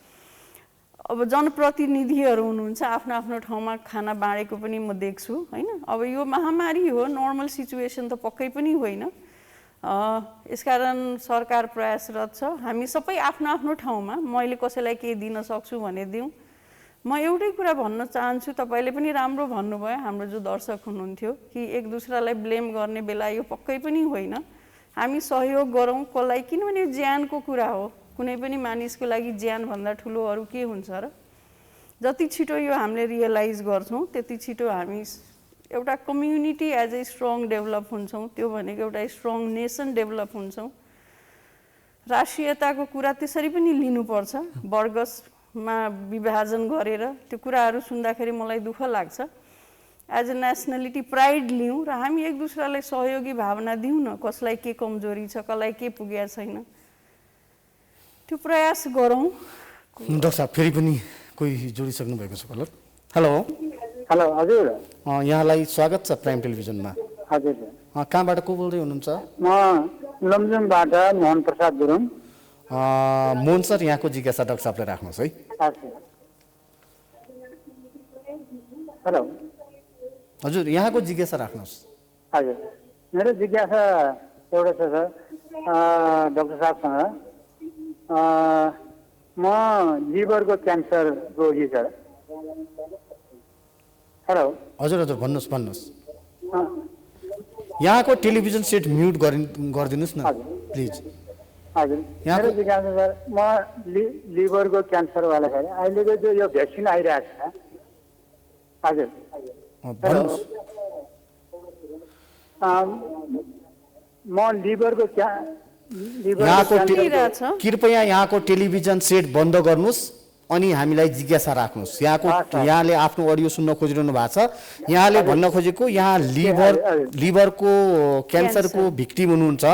अब जनप्रतिनिधिहरू हुनुहुन्छ, आफ्नो आफ्नो ठाउँमा खाना बाँडेको पनि म देख्छु होइन। अब यो महामारी हो, नर्मल सिचुएसन त पक्कै पनि होइन। यसकारण सरकार प्रयासरत छ, हामी सबै आफ्नो आफ्नो ठाउँमा। मैले कसैलाई केही दिन सक्छु भने दिउँ। म एउटै कुरा भन्न चाहन्छु, तपाईँले पनि राम्रो भन्नुभयो, हाम्रो जो दर्शक हुनुहुन्थ्यो, कि एक दुसरालाई ब्लेम गर्ने बेला यो पक्कै पनि होइन। हामी सहयोग गरौँ कसलाई, किनभने यो ज्यानको कुरा हो, कुनै पनि मानिसको लागि ज्यानभन्दा ठुलो अरू के हुन्छ र। जति छिटो यो हामीले रियलाइज गर्छौँ त्यति छिटो हामी एउटा community as a strong develop हुन्छौँ, त्यो भनेको एउटा स्ट्रङ नेसन डेभलप हुन्छौँ। राष्ट्रियताको कुरा त्यसरी पनि लिनुपर्छ, वर्गमा विभाजन गरेर। त्यो कुराहरू सुन्दाखेरि मलाई दुःख लाग्छ। एज ए नेसनलिटी प्राइड लिउँ र हामी एक दुसरालाई सहयोगी भावना दिउँ न, कसलाई के कमजोरी छ, कसलाई के पुगेको छैन, त्यो प्रयास गरौँ। डाक्टर साहब, फेरि पनि कोही जोडिसक्नु भएको छ कलर। हेलो हेलो, हजुर यहाँलाई स्वागत छ प्राइम टेलिभिजनमा। हजुर कहाँबाट को बोल्दै हुनुहुन्छ? म लमजुङबाट मोहन प्रसाद गुरुङ। मोहन सर, यहाँको जिज्ञासा डाक्टर साहबले राख्नुहोस् है। हेलो हजुर, यहाँको जिज्ञासा राख्नुहोस्। हजुर, मेरो जिज्ञासा एउटा छ सर, डाक्टर साहबसँग। म लिभरको क्यान्सर रोगी सर। हेलो हजुर हजुर, भन्नुहोस् भन्नुहोस्। यहाँको टेलिभिजन सेट म्युट गरिदिनुहोस् न प्लिज। हजुर, मेरो जिज्ञासा सर, म लिभरको क्यान्सरवाला सर। अहिलेको जो यो भ्याक्सिन आइरहेको छ, हजुर भन्नुहोस्। म लिभरको कृपया यहाँको टेलिभिजन सेट बन्द गर्नुहोस् अनि हामीलाई जिज्ञासा राख्नुहोस्। यहाँले आफ्नो अडियो सुन्न खोजिरहनु भएको छ। यहाँले भन्न खोजेको, यहाँ लिभरको क्यान्सरको भिक्टिम हुनुहुन्छ,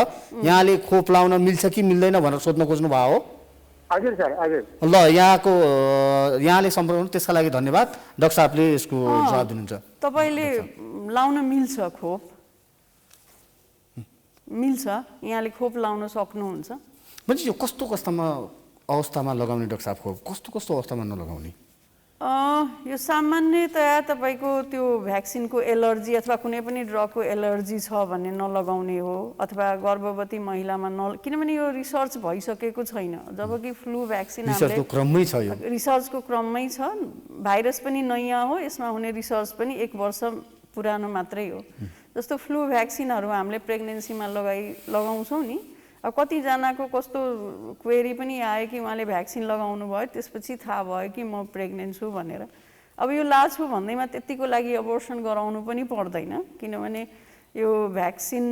यहाँले खोप लाउन मिल्छ कि मिल्दैन भनेर सोध्न खोज्नु भयो हो? हजुर सर, हजुर। ल, यहाँले सम्पर्क गर्नु, त्यसका लागि धन्यवाद। डाक्टर साहबले यसको जवाब दिनुहुन्छ। तपाईँले लाउन मिल्छ, खोप मिल्छ, यहाँले खोप लाउन सक्नुहुन्छ। भने यो कस्तो अवस्थामा लगाउने डाक्टर साहब खोप, कस्तो अवस्थामा नलगाउने? यो सामान्यतया तपाईँको त्यो भ्याक्सिनको एलर्जी अथवा कुनै पनि ड्रगको एलर्जी छ भने नलगाउने हो, अथवा गर्भवती महिलामा किनभने यो रिसर्च भइसकेको छैन। जबकि फ्लू भ्याक्सिन रिसर्चको क्रममै छ, यो रिसर्चको क्रममै छ। भाइरस पनि नयाँ हो, यसमा हुने रिसर्च पनि 1 वर्ष पुरानो मात्रै हो। जस्तो फ्लू भ्याक्सिनहरू हामीले प्रेग्नेन्सीमा लगाउँछौँ नि। अब कतिजनाको कस्तो क्वेरी पनि आयो कि उहाँले भ्याक्सिन लगाउनु भयो, त्यसपछि थाहा भयो कि म प्रेग्नेन्ट छु भनेर। अब यो लाछु भन्दैमा त्यतिको लागि अबोर्सन गराउनु पनि पर्दैन, किनभने यो भ्याक्सिन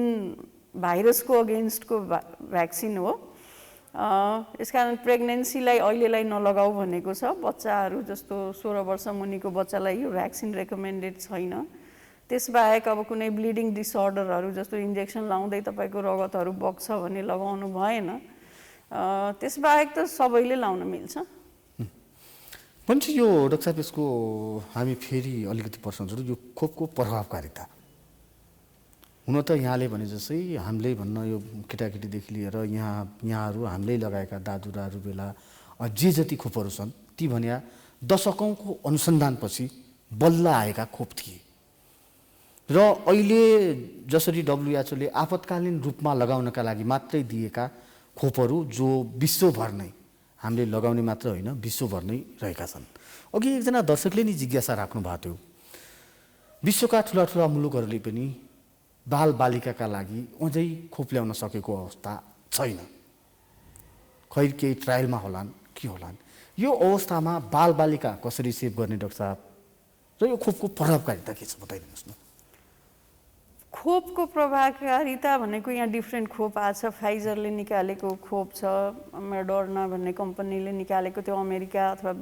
भाइरसको अगेन्स्टको भ्याक्सिन हो। यसकारण प्रेग्नेन्सीलाई अहिलेलाई नलगाऊ भनेको छ। बच्चाहरू जस्तो 16 वर्ष मुनिको बच्चालाई यो भ्याक्सिन रेकमेन्डेड छैन। त्यसबाहेक अब कुनै ब्लिडिङ डिसअर्डरहरू जस्तो इन्जेक्सन लाउँदै तपाईँको रगतहरू बग्छ भने लगाउनु भएन। त्यसबाहेक त सबैले लाउन मिल्छ। भन्छ यो डाक्टर साहब, यसको हामी फेरि अलिकति प्रश्न जोडौँ, यो खोपको प्रभावकारिता। हुन त यहाँले भने जस्तै हामीले भन्न, यो केटाकेटीदेखि लिएर यहाँहरू हामीले लगाएका दाजुराहरू बेला जे जति खोपहरू छन् ती भन्या दशकौँको अनुसन्धानपछि बल्ल आएका खोप थिए र र अहिले जसरी WHO ले आपतकालीन रूपमा लगाउनका लागि मात्रै दिएका खोपहरू जो विश्वभर नै हामीले लगाउने मात्र होइन विश्वभर नै रहेका छन्। अघि एकजना दर्शकले नि जिज्ञासा राख्नु भएको थियो, विश्वका ठुला ठुला मुलुकहरूले पनि बालबालिकाका लागि अझै खोप ल्याउन सकेको अवस्था छैन, खै केही ट्रायलमा होलान् के होलान्। यो अवस्थामा बालबालिका कसरी सेभ गर्ने डाक्टर साहब, र यो खोपको प्रभावकारिता के छ बताइदिनुहोस् न। खोपको प्रभावकारिता भनेको यहाँ डिफ्रेन्ट खोप आएको छ। फाइजरले निकालेको खोप छ, मोडर्ना भन्ने कम्पनीले निकालेको त्यो अमेरिका अथवा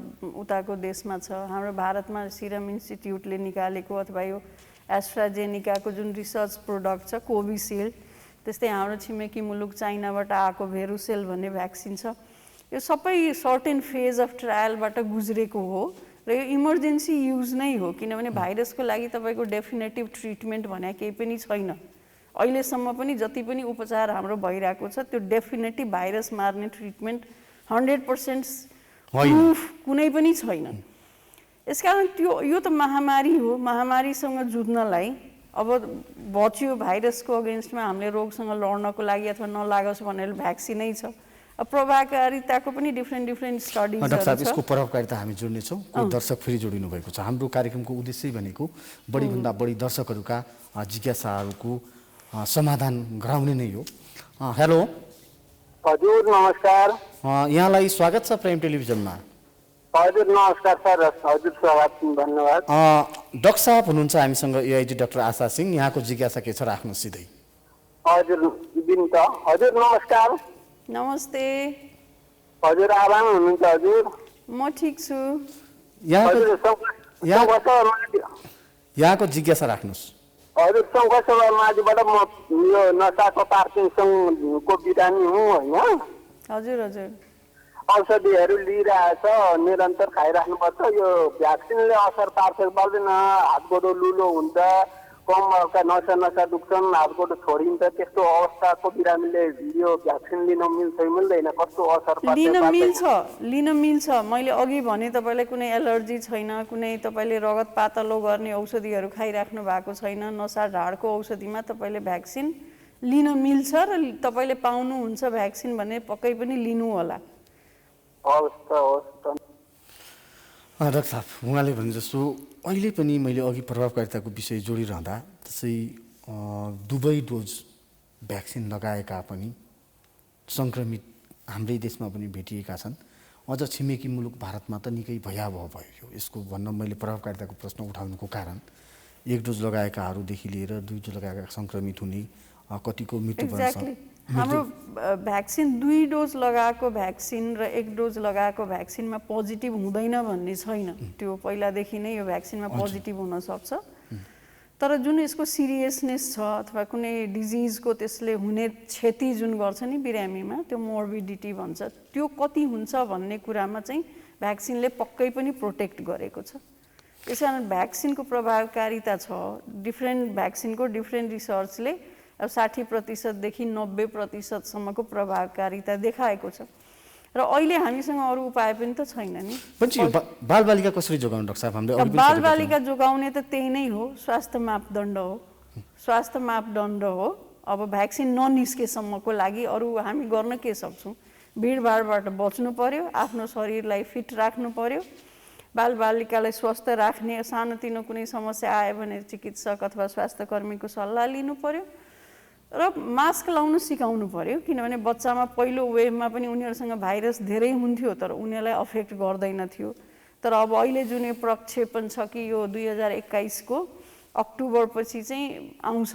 उताको देशमा छ। हाम्रो भारतमा सिरम इन्स्टिट्युटले निकालेको अथवा यो एस्ट्राजेनिकाको जुन रिसर्च प्रोडक्ट छ कोभिसिल्ड, त्यस्तै हाम्रो छिमेकी मुलुक चाइनाबाट आएको भेरुसेल भन्ने भ्याक्सिन छ। यो सबै सर्टेन फेज अफ ट्रायलबाट गुज्रेको हो र यो इमर्जेन्सी युज नै हो, किनभने भाइरसको लागि तपाईँको डेफिनेटिभ ट्रिटमेन्ट भने केही पनि छैन। अहिलेसम्म पनि जति पनि उपचार हाम्रो भइरहेको छ त्यो डेफिनेटिभ भाइरस मार्ने ट्रिटमेन्ट 100% प्रुफ कुनै पनि छैन। यसकारण यो त महामारी हो, महामारीसँग जुझ्नलाई अब बच्यो भाइरसको अगेन्स्टमा हामीले रोगसँग लड्नको लागि अथवा नलागोस् भनेर भ्याक्सिनै छ। प्रभावकारिताको पनि डिफ्रेन्ट स्टडिज डाक्टर साहब यसको प्रभावकारिता हामी जोड्नेछौँ। कोही दर्शक फेरि जोडिनु भएको छ। हाम्रो कार्यक्रमको उद्देश्य भनेको बढीभन्दा बढी दर्शकहरूका जिज्ञासाहरूको समाधान गराउने नै हो। हेलो हजुर नमस्कार। यहाँलाई स्वागत छ प्राइम टेलिभिजनमा। हजुर नमस्कार सर, हजुर स्वागत, धन्यवाद। डाक्टर साहब हुनुहुन्छ हामीसँग, एआइजी डाक्टर आशा सिंह, यहाँको जिज्ञासा के छ राख्नु सिधै। हजुर बिन्त, हजुर नमस्कार। नमस्ते। हजुर आराम हुनुहुन्छ हजुर? म ठिक छु। यहाँको जिज्ञासा राख्नुहोस्। हजुर सङ्घसभामाथिबाट म यो नसाको पार्किन्सनको बिरामी हुँ होइन। हजुर हजुर। औषधिहरू लिइरहेछ, निरन्तर खाइराख्नुपर्छ। यो भ्याक्सिनले असर पार्छ पर्दैन, हात गोडो लुलो हुन्छ, कमरका नसा दुख्छन्, हात गोडो छोडिन्छ, त्यस्तो अवस्थाको बिरामीले यो भ्याक्सिन लिन मिल्छ मिल्दैन, कस्तो असर पर्छ? लिन मिल्छ। मैले अघि भने तपाईँलाई कुनै एलर्जी छैन, कुनै तपाईँले रगत पातलो गर्ने औषधिहरू खाइराख्नु भएको छैन, नसा ढाडको औषधिमा तपाईँले भ्याक्सिन लिन मिल्छ र तपाईँले पाउनुहुन्छ भ्याक्सिन भने पक्कै पनि लिनु होला। डाक्टर साहब उहाँले भने जस्तो अहिले पनि मैले अघि प्रभावकारिताको विषय जोडिरहँदा त्यसै दुवै डोज भ्याक्सिन लगाएका पनि सङ्क्रमित हाम्रै देशमा पनि भेटिएका छन्। अझ छिमेकी मुलुक भारतमा त निकै भयावह भयो। यसको भन्न मैले प्रभावकारिताको प्रश्न उठाउनुको कारण एक डोज लगाएकाहरूदेखि लिएर दुई डोज लगाएका सङ्क्रमित हुने कतिको मृत्यु हाम्रो भ्याक्सिन 2 डोज लगाएको भ्याक्सिन र 1 डोज लगाएको भ्याक्सिनमा पोजिटिभ हुँदैन भन्ने छैन। त्यो पहिलादेखि नै यो भ्याक्सिनमा पोजिटिभ हुनसक्छ, तर जुन यसको सिरियसनेस छ अथवा कुनै डिजिजको त्यसले हुने क्षति जुन गर्छ नि बिरामीमा, त्यो मोर्बिडिटी भन्छ, त्यो कति हुन्छ भन्ने कुरामा चाहिँ भ्याक्सिनले पक्कै पनि प्रोटेक्ट गरेको छ। त्यसकारण भ्याक्सिनको प्रभावकारिता छ। डिफ्रेन्ट भ्याक्सिनको डिफ्रेन्ट रिसर्चले 60% देखि 90% प्रभावकारिता देखाएको छ र अहिले हामीसँग अरू उपाय पनि त छैन नि। बालबालिका कसरी जोगाउनु डाक्टर साहब? हामीले बालबालिका जोगाउने त त्यही नै हो, स्वास्थ्य मापदण्ड हो। स्वास्थ्य मापदण्ड हो। अब भ्याक्सिन ननिस्केसम्मको लागि अरू हामी गर्न के सक्छौँ? भिडभाडबाट बच्नु पर्यो, आफ्नो शरीरलाई फिट राख्नु पर्यो, बालबालिकालाई स्वस्थ राख्ने, सानोतिनो कुनै समस्या आयो भने चिकित्सक अथवा स्वास्थ्य कर्मीको सल्लाह लिनु पर्यो र मास्क लाउन सिकाउनु पर्यो। किनभने बच्चामा पहिलो वेभमा पनि उनीहरूसँग भाइरस धेरै हुन्थ्यो तर उनीहरूलाई अफेक्ट गर्दैन थियो। तर अब अहिले जुन यो प्रक्षेपण छ कि यो 2021 को अक्टोबर पछि चाहिँ आउँछ,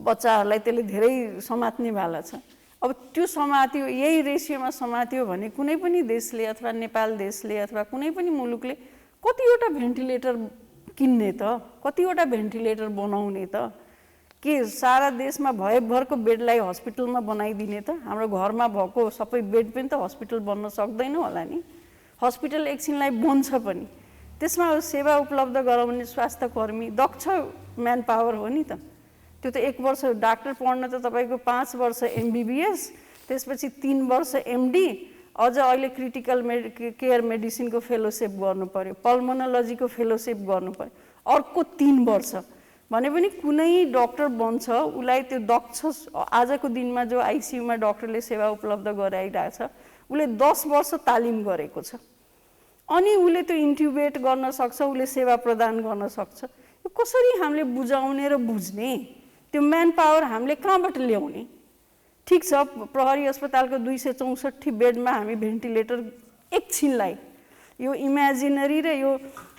बच्चाहरूलाई त्यसले धेरै समात्ने वाला छ। अब त्यो समात्यो, यही रेसियोमा समात्यो भने कुनै पनि देशले अथवा नेपाल देशले अथवा कुनै पनि मुलुकले कतिवटा भेन्टिलेटर किन्ने त, कतिवटा भेन्टिलेटर बनाउने त, के सारा देशमा भयभरको बेडलाई हस्पिटलमा बनाइदिने त? हाम्रो घरमा भएको सबै बेड पनि त हस्पिटल बन्न सक्दैन होला नि। हस्पिटल एकछिनलाई बन्छ पनि, त्यसमा सेवा उपलब्ध गराउने स्वास्थ्य कर्मी दक्ष म्यान पावर हो नि त। त्यो त 1 वर्ष डाक्टर पढ्न त तपाईँको 5 वर्ष MBBS, त्यसपछि 3 वर्ष MD, अझ अहिले क्रिटिकल केयर मेडिसिनको फेलोसिप गर्नु पर्यो, पल्मोनोलोजीको फेलोसिप गर्नु पर्यो, अर्को 3 वर्ष। भने पनि कुनै डक्टर बन्छ उसलाई त्यो दक्ष आजको दिनमा जो आइसियुमा डक्टरले सेवा उपलब्ध गराइरहेछ उसले 10 वर्ष तालिम गरेको छ अनि उसले त्यो इन्ट्युबेट गर्न सक्छ उसले सेवा प्रदान गर्न सक्छ यो कसरी हामीले बुझाउने र बुझ्ने त्यो म्यान पावर हामीले कहाँबाट ल्याउने ठिक छ प्रहरी अस्पतालको 264 बेडमा हामी भेन्टिलेटर एकछिनलाई यो इमेजिनरी र यो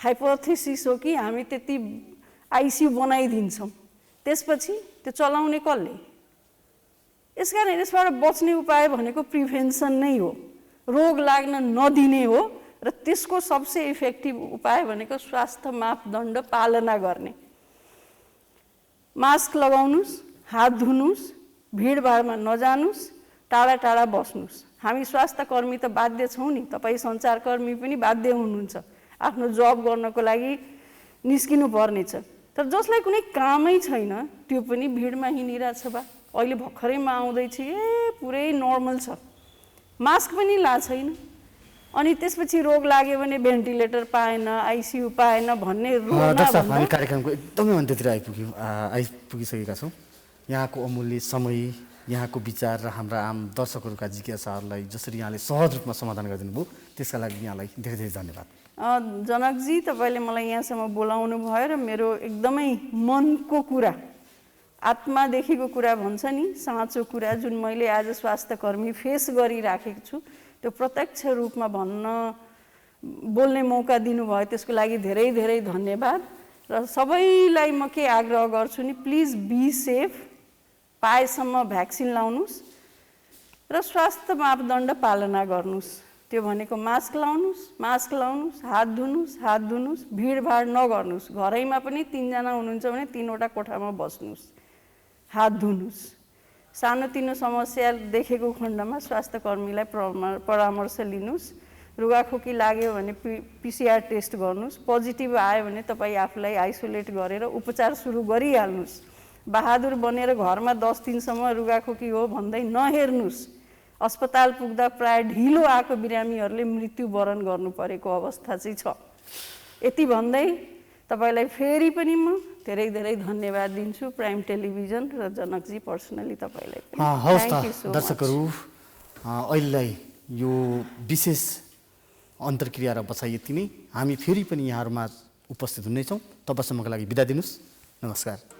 हाइपोथेसिस हो कि हामी त्यति आइसियु बनाइदिन्छौँ त्यसपछि त्यो चलाउने कसले यसकारण यसबाट बच्ने उपाय भनेको प्रिभेन्सन नै हो रोग लाग्न नदिने हो र त्यसको सबसे इफेक्टिभ उपाय भनेको स्वास्थ्य मापदण्ड पालना गर्ने मास्क लगाउनुस् हात धुनुस् भिडभाडमा नजानुस् टाढा टाढा बस्नुस् हामी स्वास्थ्य कर्मी त बाध्य छौँ नि तपाईँ सञ्चारकर्मी पनि बाध्य हुनुहुन्छ आफ्नो जब गर्नको लागि निस्किनु पर्नेछ तर जसलाई कुनै कामै छैन त्यो पनि भिडमा हिँडिरहेछ बा अहिले भर्खरैमा आउँदैछ पुरै नर्मल छ मास्क पनि ला छैन अनि त्यसपछि रोग लाग्यो भने भेन्टिलेटर पाएन आइसियु पाएन भन्ने हामी कार्यक्रमको एकदमै अन्त्यतिर आइपुगिसकेका छौँ यहाँको अमूल्य समय यहाँको विचार र हाम्रा आम दर्शकहरूका जिज्ञासाहरूलाई जसरी यहाँले सहज रूपमा समाधान गरिदिनु भयो त्यसका लागि यहाँलाई धेरै धेरै धन्यवाद जनकजी तपाईँले मलाई यहाँसम्म बोलाउनु भयो र मेरो एकदमै मनको कुरा आत्मादेखिको कुरा भन्छ नि साँचो कुरा जुन मैले आज स्वास्थ्यकर्मी फेस गरिराखेको छु त्यो प्रत्यक्ष रूपमा बोल्ने मौका दिनुभयो त्यसको लागि धेरै धेरै धन्यवाद र सबैलाई म के आग्रह गर्छु नि प्लिज बी सेफ पाएसम्म भ्याक्सिन लाउनुस् र स्वास्थ्य मापदण्ड पालना गर्नुस् त्यो भनेको मास्क लाउनुस् हात धुनुस् भिडभाड नगर्नुस् घरैमा पनि 3 जना हुनुहुन्छ भने 3वटा कोठामा बस्नुस् हात धुनुस् सानोतिनो समस्या देखेको खण्डमा स्वास्थ्यकर्मीलाई परामर्श लिनुस् रुगाखोकी लाग्यो भने पिसिआर टेस्ट गर्नुस् पोजिटिभ आयो भने तपाईँ आफूलाई आइसोलेट गरेर उपचार सुरु गरिहाल्नुस् बहादुर बनेर घरमा 10 दिनसम्म रुगाखोकी हो भन्दै नहेर्नुस् अस्पताल पुग्दा प्राय ढिलो आएको बिरामीहरूले मृत्युवरण गर्नु परेको अवस्था चाहिँ छ यति भन्दै तपाईलाई फेरि पनि म धेरै धेरै धन्यवाद दिन्छु प्राइम टेलिभिजन र जनकजी पर्सनली तपाईलाई पनि हवस् त दर्शकहरू अहिलेलाई यो विशेष अन्तर्क्रिया र बसाइ यति नै हामी फेरि पनि यहाँहरुमा उपस्थित हुनेछौँ तबसम्मको लागि बिदा दिनुस् नमस्कार